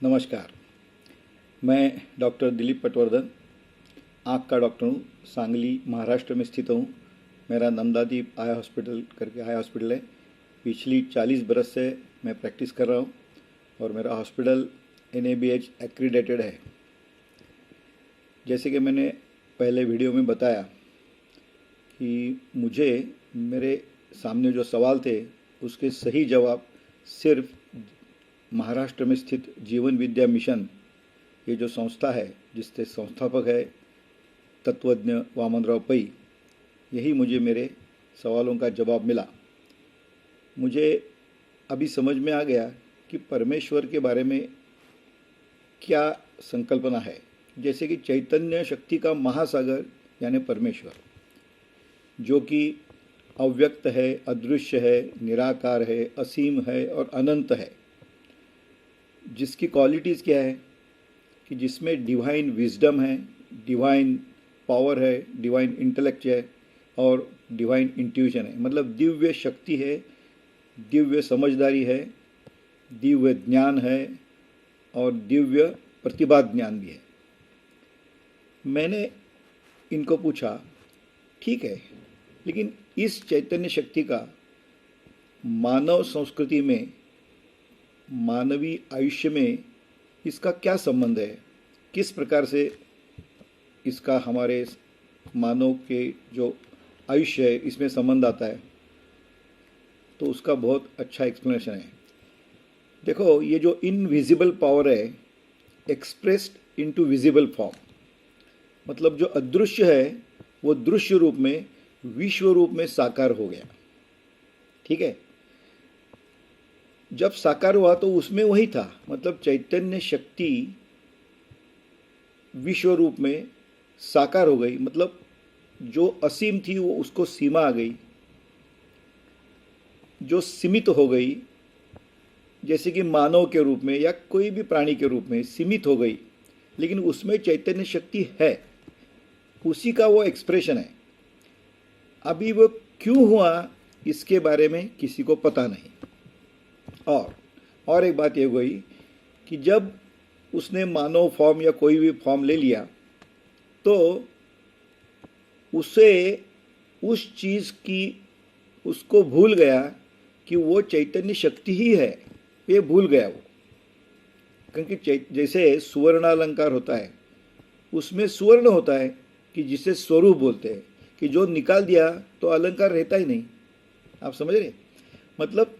नमस्कार। मैं डॉक्टर दिलीप पटवर्धन आँख का डॉक्टर हूँ। सांगली महाराष्ट्र में स्थित हूँ। मेरा नंदादीप आई हॉस्पिटल करके आई हॉस्पिटल है। पिछली 40 बरस से मैं प्रैक्टिस कर रहा हूँ और मेरा हॉस्पिटल NABH एक्रीडेटेड है। जैसे कि मैंने पहले वीडियो में बताया कि मुझे मेरे सामने जो सवाल थे उसके सही जवाब सिर्फ महाराष्ट्र में स्थित जीवन विद्या मिशन, ये जो संस्था है जिसके संस्थापक है तत्वज्ञ वामनराव पै, यही मुझे मेरे सवालों का जवाब मिला। मुझे अभी समझ में आ गया कि परमेश्वर के बारे में क्या संकल्पना है। जैसे कि चैतन्य शक्ति का महासागर यानी परमेश्वर, जो कि अव्यक्त है, अदृश्य है, निराकार है, असीम है और अनंत है, जिसकी क्वालिटीज़ क्या है कि जिसमें डिवाइन विजडम है, डिवाइन पावर है, डिवाइन इंटेलेक्ट है और डिवाइन इंट्यूशन है। मतलब दिव्य शक्ति है, दिव्य समझदारी है, दिव्य ज्ञान है और दिव्य प्रतिभा ज्ञान भी है। मैंने इनको पूछा, ठीक है, लेकिन इस चैतन्य शक्ति का मानव संस्कृति में, मानवीय आयुष्य में इसका क्या संबंध है, किस प्रकार से इसका हमारे मानव के जो आयुष्य है इसमें संबंध आता है, तो उसका बहुत अच्छा एक्सप्लेनेशन है। देखो, ये जो इनविजिबल पावर है एक्सप्रेस्ड इनटू विजिबल फॉर्म, मतलब जो अदृश्य है वो दृश्य रूप में, विश्व रूप में साकार हो गया। ठीक है, जब साकार हुआ तो उसमें वही था, मतलब चैतन्य शक्ति विश्व रूप में साकार हो गई। मतलब जो असीम थी वो उसको सीमा आ गई, जो सीमित हो गई, जैसे कि मानव के रूप में या कोई भी प्राणी के रूप में सीमित हो गई, लेकिन उसमें चैतन्य शक्ति है, उसी का वो एक्सप्रेशन है। अभी वो क्यों हुआ इसके बारे में किसी को पता नहीं। और एक बात ये हुई कि जब उसने मानव फॉर्म या कोई भी फॉर्म ले लिया तो उसे उस चीज़ की, उसको भूल गया कि वो चैतन्य शक्ति ही है, ये भूल गया वो। क्योंकि जैसे सुवर्णालंकार होता है, उसमें सुवर्ण होता है कि जिसे स्वरूप बोलते हैं, कि जो निकाल दिया तो अलंकार रहता ही नहीं। आप समझ रहे? मतलब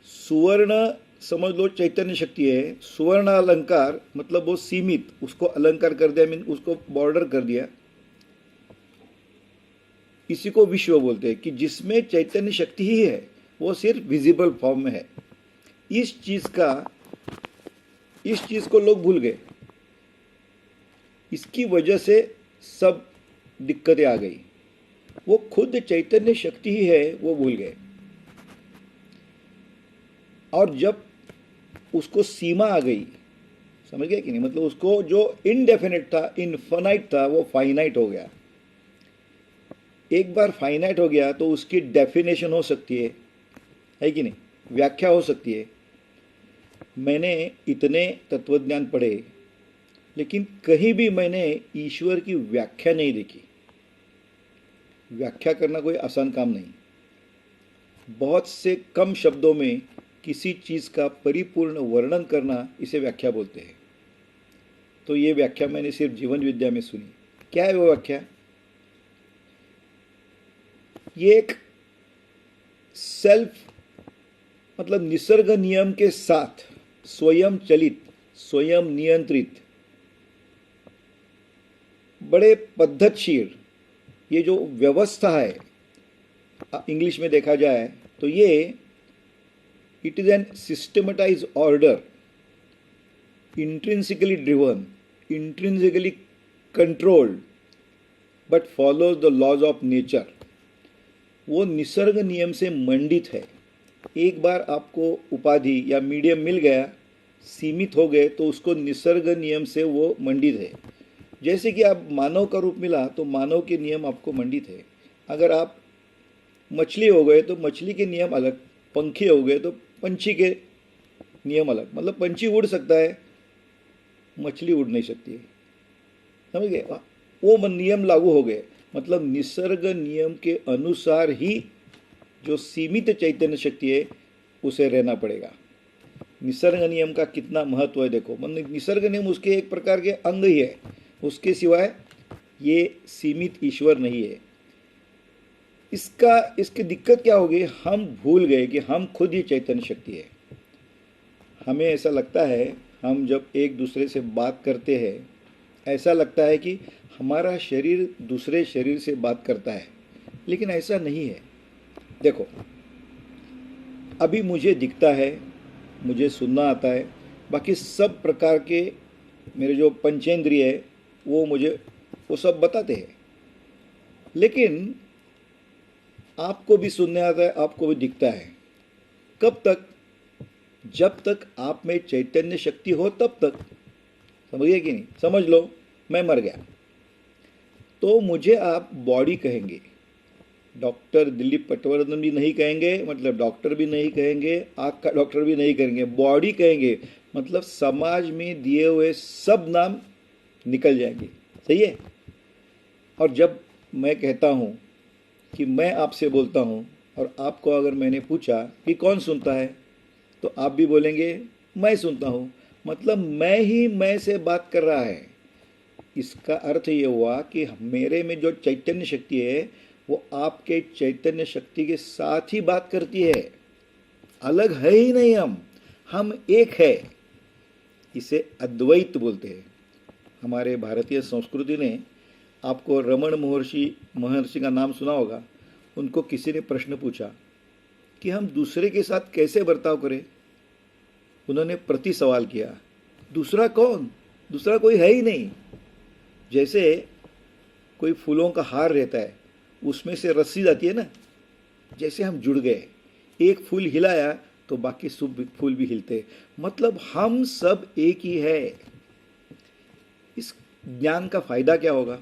सुवर्ण समझ लो चैतन्य शक्ति है, सुवर्ण अलंकार मतलब वो सीमित, उसको अलंकार कर दिया, मीन उसको बॉर्डर कर दिया, इसी को विश्व बोलते हैं कि जिसमें चैतन्य शक्ति ही है, वो सिर्फ विजिबल फॉर्म में है। इस चीज को लोग भूल गए, इसकी वजह से सब दिक्कतें आ गई। वो खुद चैतन्य शक्ति ही है, वो भूल गए। और जब उसको सीमा आ गई, समझ गए कि नहीं, मतलब उसको जो इनडेफिनेट था, इनफाइनाइट था, वो फाइनाइट हो गया। एक बार फाइनाइट हो गया तो उसकी डेफिनेशन हो सकती है कि नहीं, व्याख्या हो सकती है। मैंने इतने तत्वज्ञान पढ़े, लेकिन कहीं भी मैंने ईश्वर की व्याख्या नहीं देखी। व्याख्या करना कोई आसान काम नहीं। बहुत से कम शब्दों में किसी चीज़ का परिपूर्ण वर्णन करना, इसे व्याख्या बोलते हैं। तो ये व्याख्या मैंने सिर्फ जीवन विद्या में सुनी। क्या है वो व्याख्या? ये एक सेल्फ, मतलब निसर्ग नियम के साथ स्वयं चलित, स्वयं नियंत्रित, बड़े पद्धतशील ये जो व्यवस्था है, इंग्लिश में देखा जाए तो ये it is an systematized order, intrinsically driven, intrinsically controlled, but follows the laws of nature. वो निसर्ग नियम से मंडित है। एक बार आपको उपाधि या मीडियम मिल गया, सीमित हो गए, तो उसको निसर्ग नियम से वो मंडित है। जैसे कि आप मानव का रूप मिला तो मानव के नियम आपको मंडित है। अगर आप मछली हो गए तो मछली के नियम अलग, पंखी हो गए तो पंछी के नियम अलग। मतलब पंछी उड़ सकता है, मछली उड़ नहीं सकती है। समझ गए? वो नियम लागू हो गए। मतलब निसर्ग नियम के अनुसार ही जो सीमित चैतन्य शक्ति है उसे रहना पड़ेगा। निसर्ग नियम का कितना महत्व है देखो। मतलब निसर्ग नियम उसके एक प्रकार के अंग ही है, उसके सिवाय ये सीमित ईश्वर नहीं है। इसकी दिक्कत क्या होगी, हम भूल गए कि हम खुद ही चैतन्य शक्ति है। हमें ऐसा लगता है, हम जब एक दूसरे से बात करते हैं ऐसा लगता है कि हमारा शरीर दूसरे शरीर से बात करता है, लेकिन ऐसा नहीं है। देखो, अभी मुझे दिखता है, मुझे सुनना आता है, बाकी सब प्रकार के मेरे जो पंचेंद्रिय है वो सब बताते हैं, लेकिन आपको भी सुनने आता है, आपको भी दिखता है। कब तक? जब तक आप में चैतन्य शक्ति हो तब तक। समझिए कि नहीं? समझ लो मैं मर गया तो मुझे आप बॉडी कहेंगे, डॉक्टर दिलीप पटवर्धन भी नहीं कहेंगे, मतलब डॉक्टर भी नहीं कहेंगे, आँख का डॉक्टर भी नहीं कहेंगे, बॉडी कहेंगे। मतलब समाज में दिए हुए सब नाम निकल जाएंगे। सही है? और जब मैं कहता हूँ कि मैं आपसे बोलता हूँ और आपको अगर मैंने पूछा कि कौन सुनता है, तो आप भी बोलेंगे मैं सुनता हूँ। मतलब मैं ही मैं से बात कर रहा है। इसका अर्थ ये हुआ कि मेरे में जो चैतन्य शक्ति है वो आपके चैतन्य शक्ति के साथ ही बात करती है। अलग है ही नहीं, हम एक है। इसे अद्वैत बोलते हैं। हमारे भारतीय संस्कृति ने, आपको रमण महर्षि का नाम सुना होगा। उनको किसी ने प्रश्न पूछा कि हम दूसरे के साथ कैसे बर्ताव करें। उन्होंने प्रति सवाल किया, दूसरा कौन? दूसरा कोई है ही नहीं। जैसे कोई फूलों का हार रहता है, उसमें से रस्सी जाती है ना, जैसे हम जुड़ गए, एक फूल हिलाया तो बाकी सब फूल भी हिलते। मतलब हम सब एक ही है। इस ज्ञान का फायदा क्या होगा?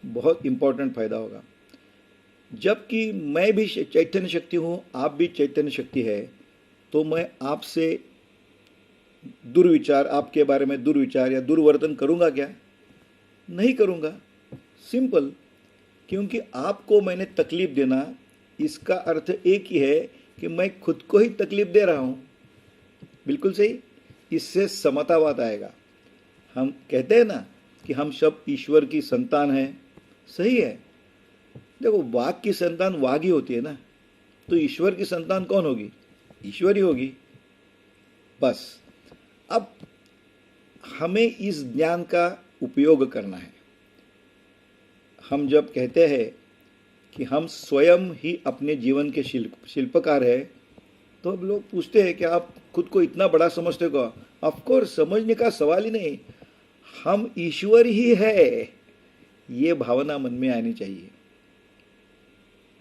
बहुत इंपॉर्टेंट फायदा होगा। जबकि मैं भी चैतन्य शक्ति हूँ, आप भी चैतन्य शक्ति है, तो मैं आपसे दुर्विचार, आपके बारे में दुर्विचार या दुर्वर्तन करूँगा क्या? नहीं करूँगा। सिंपल। क्योंकि आपको मैंने तकलीफ देना, इसका अर्थ एक ही है कि मैं खुद को ही तकलीफ दे रहा हूँ। बिल्कुल सही। इससे समतावाद आएगा। हम कहते हैं ना कि हम सब ईश्वर की संतान हैं। सही है। देखो, वाघ की संतान वाघ ही होती है ना, तो ईश्वर की संतान कौन होगी? ईश्वर ही होगी। बस अब हमें इस ज्ञान का उपयोग करना है। हम जब कहते हैं कि हम स्वयं ही अपने जीवन के शिल्पकार हैं, तो अब लोग पूछते हैं कि आप खुद को इतना बड़ा समझते हो? ऑफकोर्स, समझने का सवाल ही नहीं। हम ईश्वर ही है, ये भावना मन में आनी चाहिए,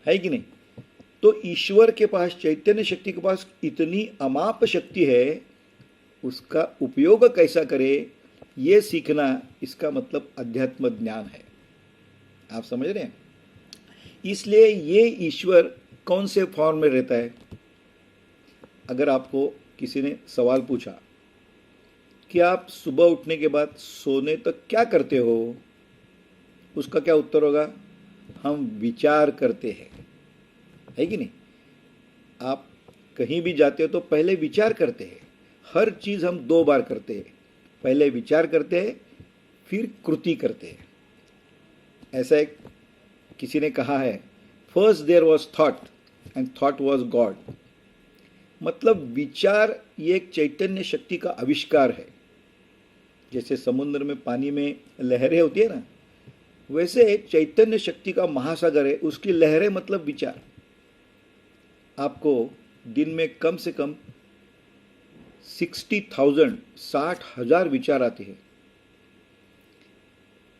है कि नहीं? तो ईश्वर के पास, चैतन्य शक्ति के पास इतनी अमाप शक्ति है, उसका उपयोग कैसा करे ये सीखना, इसका मतलब अध्यात्म ज्ञान है। आप समझ रहे हैं? इसलिए ये ईश्वर कौन से फॉर्म में रहता है? अगर आपको किसी ने सवाल पूछा कि आप सुबह उठने के बाद सोने तक क्या करते हो, उसका क्या उत्तर होगा? हम विचार करते हैं, है कि नहीं? आप कहीं भी जाते हो तो पहले विचार करते हैं। हर चीज़ हम 2 बार करते हैं। पहले विचार करते हैं, फिर कृति करते हैं। ऐसा एक किसी ने कहा है, first there was thought and thought was God. मतलब विचार ये एक चैतन्य शक्ति का आविष्कार है। जैसे समुद्र में पानी में लहरें होती है ना, वैसे चैतन्य शक्ति का महासागर है, उसकी लहरें मतलब विचार। आपको दिन में कम से कम 60,000 विचार आते हैं,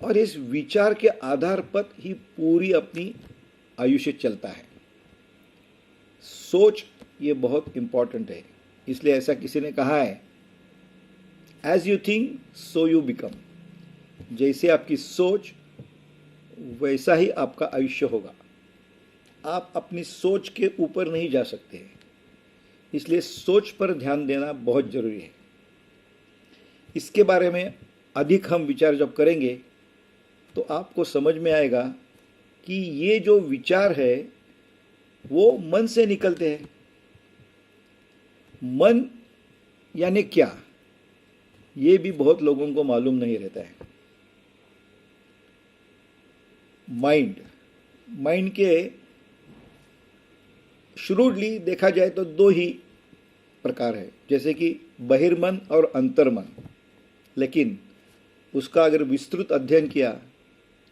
और इस विचार के आधार पर ही पूरी अपनी आयुष्य चलता है। सोच ये बहुत इंपॉर्टेंट है। इसलिए ऐसा किसी ने कहा है, as you think so you become. जैसे आपकी सोच वैसा ही आपका आयुष्य होगा। आप अपनी सोच के ऊपर नहीं जा सकते, इसलिए सोच पर ध्यान देना बहुत जरूरी है। इसके बारे में अधिक हम विचार जब करेंगे तो आपको समझ में आएगा कि ये जो विचार है वो मन से निकलते हैं। मन यानी क्या, ये भी बहुत लोगों को मालूम नहीं रहता है। माइंड के श्रूडली देखा जाए तो दो ही प्रकार है, जैसे कि बहिर्मन और अंतर्मन। लेकिन उसका अगर विस्तृत अध्ययन किया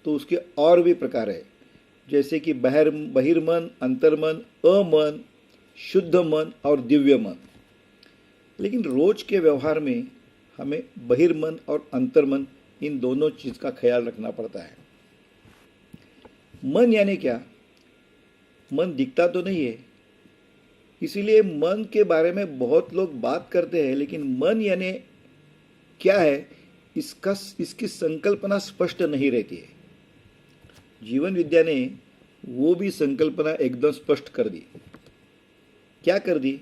तो उसके और भी प्रकार है, जैसे कि बहिर्मन, अंतर्मन, अमन, शुद्ध मन और दिव्य मन। लेकिन रोज के व्यवहार में हमें बहिर्मन और अंतर्मन, इन दोनों चीज का ख्याल रखना पड़ता है। मन यानी क्या? मन दिखता तो नहीं है, इसीलिए मन के बारे में बहुत लोग बात करते हैं, लेकिन मन यानी क्या है इसकी संकल्पना स्पष्ट नहीं रहती है। जीवन विद्या ने वो भी संकल्पना एकदम स्पष्ट कर दी। क्या कर दी?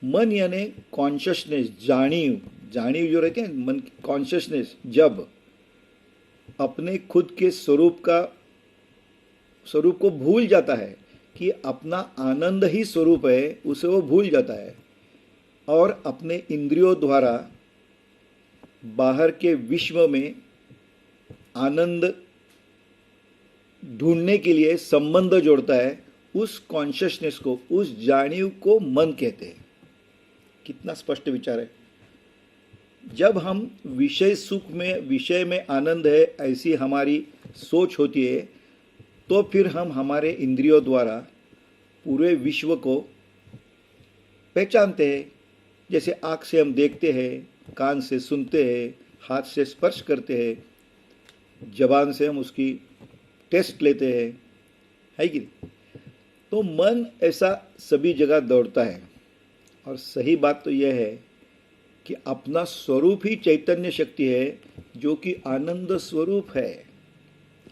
मन यानी कॉन्शियसनेस, जानिव जो रहते हैं मन की कॉन्शियसनेस, जब अपने खुद के स्वरूप को भूल जाता है कि अपना आनंद ही स्वरूप है, उसे वो भूल जाता है और अपने इंद्रियों द्वारा बाहर के विश्व में आनंद ढूंढने के लिए संबंध जोड़ता है। उस कॉन्शियसनेस को, उस जानिव को मन कहते हैं। कितना स्पष्ट विचार है। जब हम विषय में आनंद है ऐसी हमारी सोच होती है, तो फिर हम हमारे इंद्रियों द्वारा पूरे विश्व को पहचानते हैं। जैसे आँख से हम देखते हैं, कान से सुनते हैं, हाथ से स्पर्श करते हैं, जबान से हम उसकी टेस्ट लेते हैं, है कि नहीं? तो मन ऐसा सभी जगह दौड़ता है। और सही बात तो यह है कि अपना स्वरूप ही चैतन्य शक्ति है, जो कि आनंद स्वरूप है।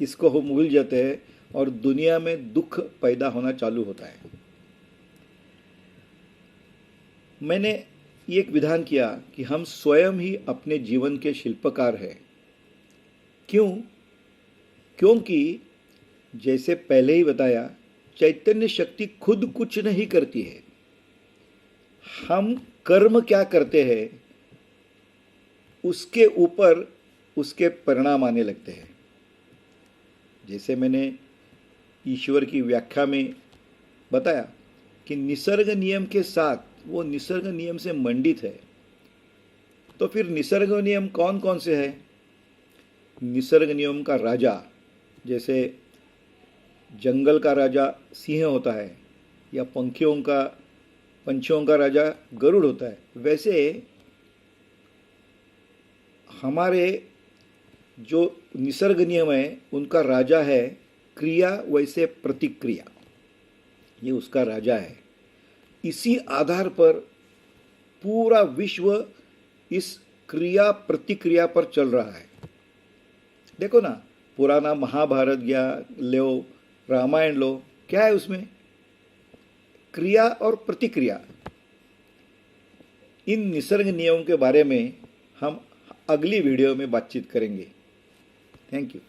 इसको हम भूल जाते हैं और दुनिया में दुख पैदा होना चालू होता है। मैंने एक विधान किया कि हम स्वयं ही अपने जीवन के शिल्पकार हैं। क्योंकि जैसे पहले ही बताया, चैतन्य शक्ति खुद कुछ नहीं करती है। हम कर्म क्या करते हैं उसके ऊपर उसके परिणाम आने लगते हैं। जैसे मैंने ईश्वर की व्याख्या में बताया कि निसर्ग नियम के साथ वो निसर्ग नियम से मंडित है। तो फिर निसर्ग नियम कौन कौन से हैं? निसर्ग नियम का राजा, जैसे जंगल का राजा सिंह होता है या पंछियों का राजा गरुड़ होता है, वैसे हमारे जो निसर्ग नियम है उनका राजा है क्रिया, वैसे प्रतिक्रिया, ये उसका राजा है। इसी आधार पर पूरा विश्व इस क्रिया प्रतिक्रिया पर चल रहा है। देखो ना, पुराना महाभारत या लो, रामायण लो, क्या है उसमें? क्रिया और प्रतिक्रिया। इन निसर्ग नियमों के बारे में हम अगली वीडियो में बातचीत करेंगे। Thank you.